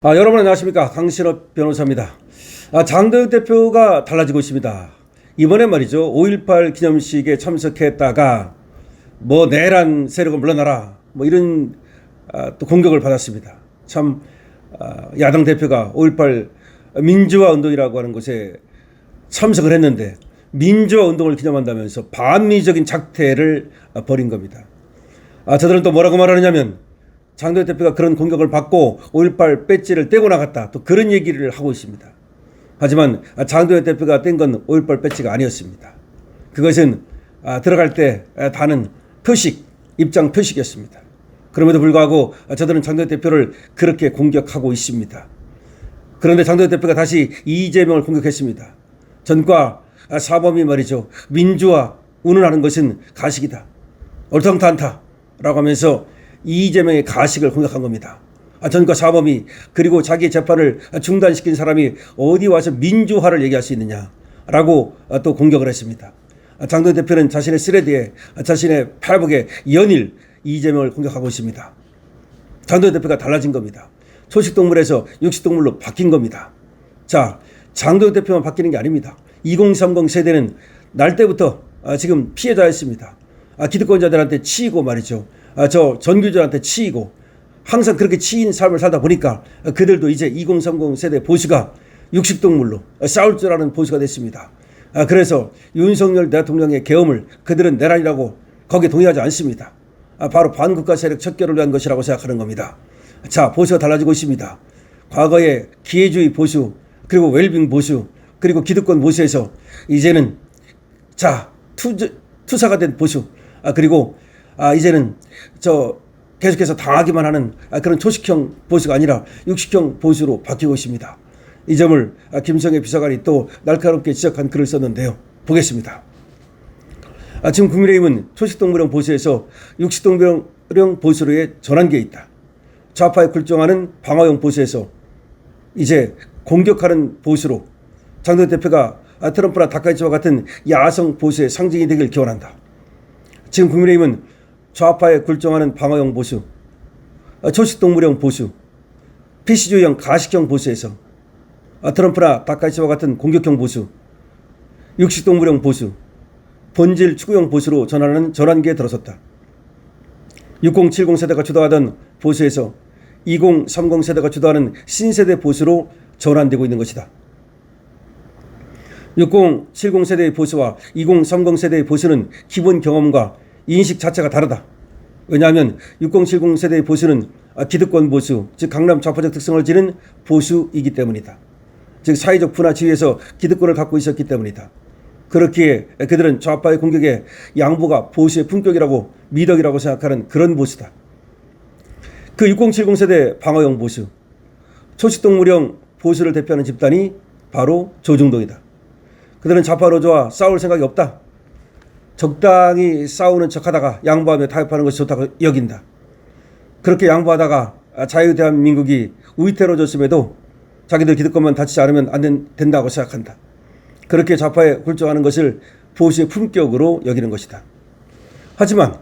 여러분 안녕하십니까. 강신업 변호사입니다. 장도혁 대표가 달라지고 있습니다. 이번에 말이죠. 5.18 기념식에 참석했다가 내란 세력을 물러나라 이런 또 공격을 받았습니다. 참 야당 대표가 5.18 민주화 운동이라고 하는 곳에 참석을 했는데 민주화 운동을 기념한다면서 반미적인 작태를 벌인 겁니다. 저들은 또 뭐라고 말하느냐면 장도혁 대표가 그런 공격을 받고 5.18 배지를 떼고 나갔다. 또 그런 얘기를 하고 있습니다. 하지만 장도혁 대표가 뗀 건 5.18 배지가 아니었습니다. 그것은 들어갈 때 다는 표식, 입장 표식이었습니다. 그럼에도 불구하고 저들은 장도혁 대표를 그렇게 공격하고 있습니다. 그런데 장도혁 대표가 다시 이재명을 공격했습니다. 전과 사범이 말이죠. 민주화 운운하는 것은 가식이다. 옳다고 않다라고 하면서 이재명의 가식을 공격한 겁니다. 전과 사범이 그리고 자기의 재판을 중단시킨 사람이 어디 와서 민주화를 얘기할 수 있느냐라고 또 공격을 했습니다. 장도혁 대표는 자신의 쓰레기에 자신의 페이스북에 연일 이재명을 공격하고 있습니다. 장도혁 대표가 달라진 겁니다. 초식동물에서 육식동물로 바뀐 겁니다. 장도혁 대표만 바뀌는 게 아닙니다. 2030 세대는 날 때부터 지금 피해자였습니다. 기득권자들한테 치이고 말이죠. 전교조한테 치이고 항상 그렇게 치인 삶을 살다 보니까 그들도 이제 2030 세대 보수가 육식동물로 싸울 줄 아는 보수가 됐습니다. 그래서 윤석열 대통령의 계엄을 그들은 내란이라고 거기에 동의하지 않습니다. 바로 반국가 세력 척결을 위한 것이라고 생각하는 겁니다. 보수가 달라지고 있습니다. 과거의 기회주의 보수 그리고 웰빙 보수 그리고 기득권 보수에서 이제는 투사가 된 보수 그리고 이제는 계속해서 당하기만 하는 그런 초식형 보수가 아니라 육식형 보수로 바뀌고 있습니다. 이 점을 김성애 비서관이 또 날카롭게 지적한 글을 썼는데요. 보겠습니다. 지금 국민의힘은 초식동물형 보수에서 육식동물형 보수로의 전환기에 있다. 좌파에 굴종하는 방어형 보수에서 이제 공격하는 보수로 장도혁 대표가 트럼프나 다카이치와 같은 야성 보수의 상징이 되길 기원한다. 지금 국민의힘은 좌파에 굴종하는 방어형 보수, 초식동물형 보수, PC주의형 가식형 보수에서 트럼프나 다카이치와 같은 공격형 보수, 육식동물형 보수, 본질 추구형 보수로 전환하는 전환기에 들어섰다. 6070 세대가 주도하던 보수에서 2030 세대가 주도하는 신세대 보수로 전환되고 있는 것이다. 6070 세대의 보수와 2030 세대의 보수는 기본 경험과 인식 자체가 다르다. 왜냐하면 6070 세대의 보수는 기득권 보수, 즉 강남 좌파적 특성을 지닌 보수이기 때문이다. 즉 사회적 분화 지위에서 기득권을 갖고 있었기 때문이다. 그렇기에 그들은 좌파의 공격에 양보가 보수의 품격이라고 미덕이라고 생각하는 그런 보수다. 그 6070 세대 방어형 보수, 초식동물형 보수를 대표하는 집단이 바로 조중동이다. 그들은 좌파 노조와 싸울 생각이 없다. 적당히 싸우는 척하다가 양보하며 타협하는 것이 좋다고 여긴다. 그렇게 양보하다가 자유대한민국이 위태로워졌음에도 자기들 기득권만 다치지 않으면 안 된다고 생각한다. 그렇게 좌파에 굴종하는 것을 보수의 품격으로 여기는 것이다. 하지만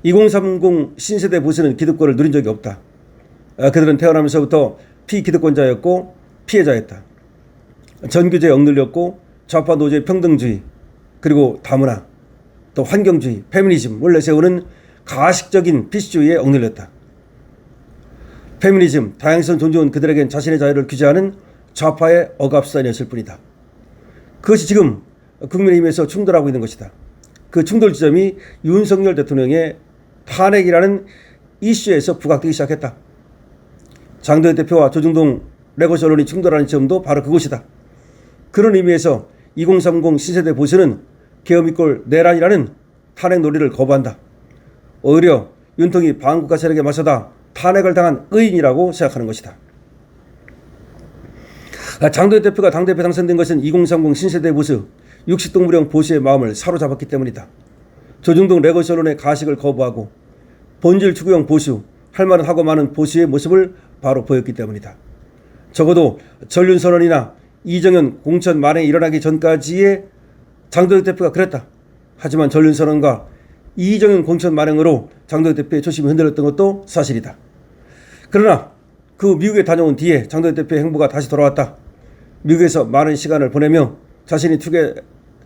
2030 신세대 보수는 기득권을 누린 적이 없다. 그들은 태어나면서부터 피기득권자였고 피해자였다. 전교제에 억눌렸고 좌파 노조의 평등주의 그리고 다문화 또 환경주의, 페미니즘을 내세우는 가식적인 PC주의에 억눌렸다. 페미니즘, 다양성 존중은 그들에겐 자신의 자유를 규제하는 좌파의 억압수단이었을 뿐이다. 그것이 지금 국민의힘에서 충돌하고 있는 것이다. 그 충돌 지점이 윤석열 대통령의 탄핵이라는 이슈에서 부각되기 시작했다. 장도혁 대표와 조중동 레거시 언론이 충돌하는 지점도 바로 그곳이다. 그런 의미에서 2030 신세대 보수는 계엄 이꼴 내란이라는 탄핵 논리를 거부한다. 오히려 윤통이 반국가 세력에 맞서다 탄핵을 당한 의인이라고 생각하는 것이다. 장도혁 대표가 당대표 당선된 것은 2030 신세대 보수, 육식동물형 보수의 마음을 사로잡았기 때문이다. 조중동 레거시 언론의 가식을 거부하고 본질 추구형 보수, 할 말은 하고 많은 보수의 모습을 바로 보였기 때문이다. 적어도 전륜선언이나 이정현 공천 만행이 일어나기 전까지의 장도혁 대표가 그랬다. 하지만 전륜선언과 이정현 공천 만행으로 장도혁 대표의 초심이 흔들렸던 것도 사실이다. 그러나 그 미국에 다녀온 뒤에 장도혁 대표의 행보가 다시 돌아왔다. 미국에서 많은 시간을 보내며 자신이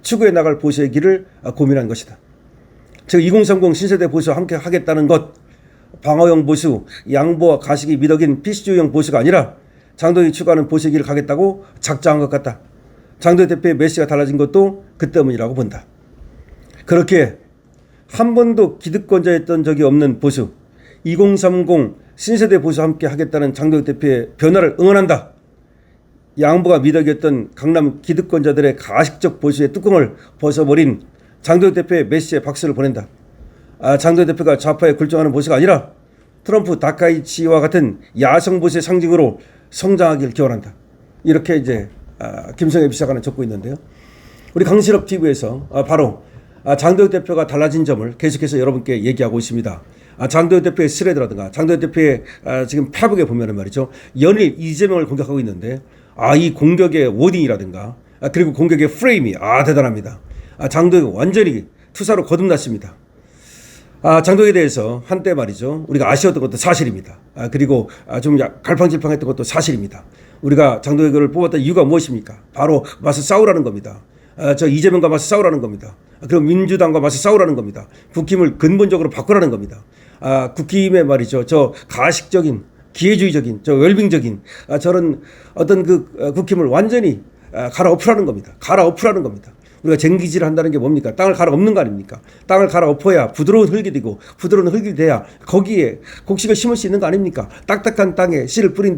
추구해 나갈 보수의 길을 고민한 것이다. 즉 2030 신세대 보수와 함께 하겠다는 것, 방어형 보수, 양보와 가식이 미덕인 PC주의형 보수가 아니라 장도혁이 추구하는 보수의 길을 가겠다고 작정한 것 같다. 장도혁 대표의 메시지가 달라진 것도 그 때문이라고 본다. 그렇게 한 번도 기득권자였던 적이 없는 보수, 2030 신세대 보수와 함께 하겠다는 장도혁 대표의 변화를 응원한다. 양보가 미덕이었던 강남 기득권자들의 가식적 보수의 뚜껑을 벗어버린 장도혁 대표의 메시지에 박수를 보낸다. 장도혁 대표가 좌파에 굴종하는 보수가 아니라 트럼프 다카이치와 같은 야성 보수의 상징으로 성장하길 기원한다. 이렇게 이제 김성애 비서관은 적고 있는데요. 우리 강신업 TV에서 바로 장도혁 대표가 달라진 점을 계속해서 여러분께 얘기하고 있습니다. 장도혁 대표의 스레드라든가 장도혁 대표의 지금 페북에 보면은 말이죠, 연일 이재명을 공격하고 있는데 이 공격의 워딩이라든가 그리고 공격의 프레임이 대단합니다. 장도혁 완전히 투사로 거듭났습니다. 장도혁에 대해서 한때 말이죠, 우리가 아쉬웠던 것도 사실입니다. 그리고 좀 갈팡질팡했던 것도 사실입니다. 우리가 장도혁을 뽑았던 이유가 무엇입니까? 바로 맞서 싸우라는 겁니다. 저 이재명과 맞서 싸우라는 겁니다. 그리고 민주당과 맞서 싸우라는 겁니다. 국힘을 근본적으로 바꾸라는 겁니다. 국힘의 말이죠, 저 가식적인 기회주의적인 저 웰빙적인 저런 어떤 그 국힘을 완전히 갈아엎으라는 겁니다. 갈아엎으라는 겁니다. 우리가 쟁기질을 한다는 게 뭡니까? 땅을 갈아엎는 거 아닙니까? 땅을 갈아엎어야 부드러운 흙이 되고 부드러운 흙이 돼야 거기에 곡식을 심을 수 있는 거 아닙니까? 딱딱한 땅에 씨를 뿌린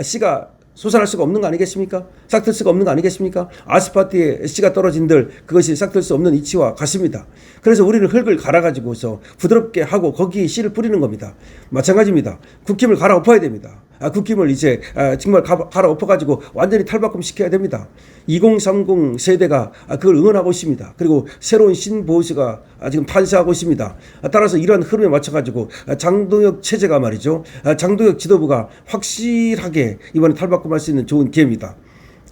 씨가 솟아날 수가 없는 거 아니겠습니까? 싹틀 수가 없는 거 아니겠습니까? 아스파트에 씨가 떨어진들 그것이 싹틀 수 없는 이치와 같습니다. 그래서 우리는 흙을 갈아가지고서 부드럽게 하고 거기에 씨를 뿌리는 겁니다. 마찬가지입니다. 국힘을 갈아엎어야 됩니다. 국힘을 이제 정말 갈아엎어가지고 완전히 탈바꿈 시켜야 됩니다. 2030 세대가 그걸 응원하고 있습니다. 그리고 새로운 신보수가 지금 탄생하고 있습니다. 따라서 이러한 흐름에 맞춰가지고 장도혁 체제가 말이죠, 장도혁 지도부가 확실하게 이번에 탈바꿈할 수 있는 좋은 기회입니다.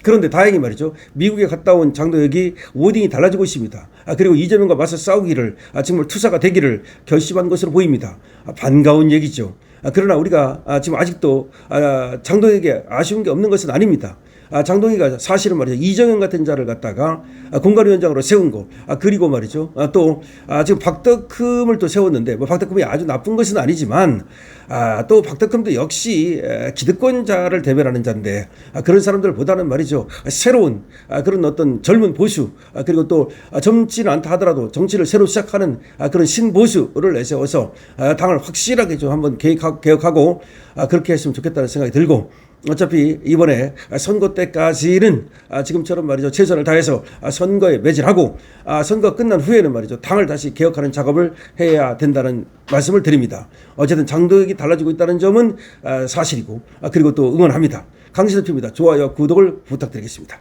그런데 다행히 말이죠, 미국에 갔다 온 장도혁이 워딩이 달라지고 있습니다. 그리고 이재명과 맞서 싸우기를 정말 투사가 되기를 결심한 것으로 보입니다. 반가운 얘기죠. 그러나 우리가 지금 아직도 장도혁에게 아쉬운 게 없는 것은 아닙니다. 장동희가 사실은 말이죠, 이정현 같은 자를 갖다가 공관위원장으로 세운 거, 그리고 말이죠, 또 지금 박덕흠을 또 세웠는데 박덕흠이 아주 나쁜 것은 아니지만 또 박덕흠도 역시 기득권자를 대변하는 자인데 그런 사람들보다는 말이죠, 새로운 그런 어떤 젊은 보수, 그리고 또 젊지는 않다 하더라도 정치를 새로 시작하는 그런 신보수를 내세워서 당을 확실하게 좀 한번 개혁하고 그렇게 했으면 좋겠다는 생각이 들고, 어차피 이번에 선거 때까지는 지금처럼 말이죠, 최선을 다해서 선거에 매진하고 선거 끝난 후에는 말이죠, 당을 다시 개혁하는 작업을 해야 된다는 말씀을 드립니다. 어쨌든 장도혁이 달라지고 있다는 점은 사실이고, 그리고 또 응원합니다. 강신업 TV입니다. 좋아요, 구독을 부탁드리겠습니다.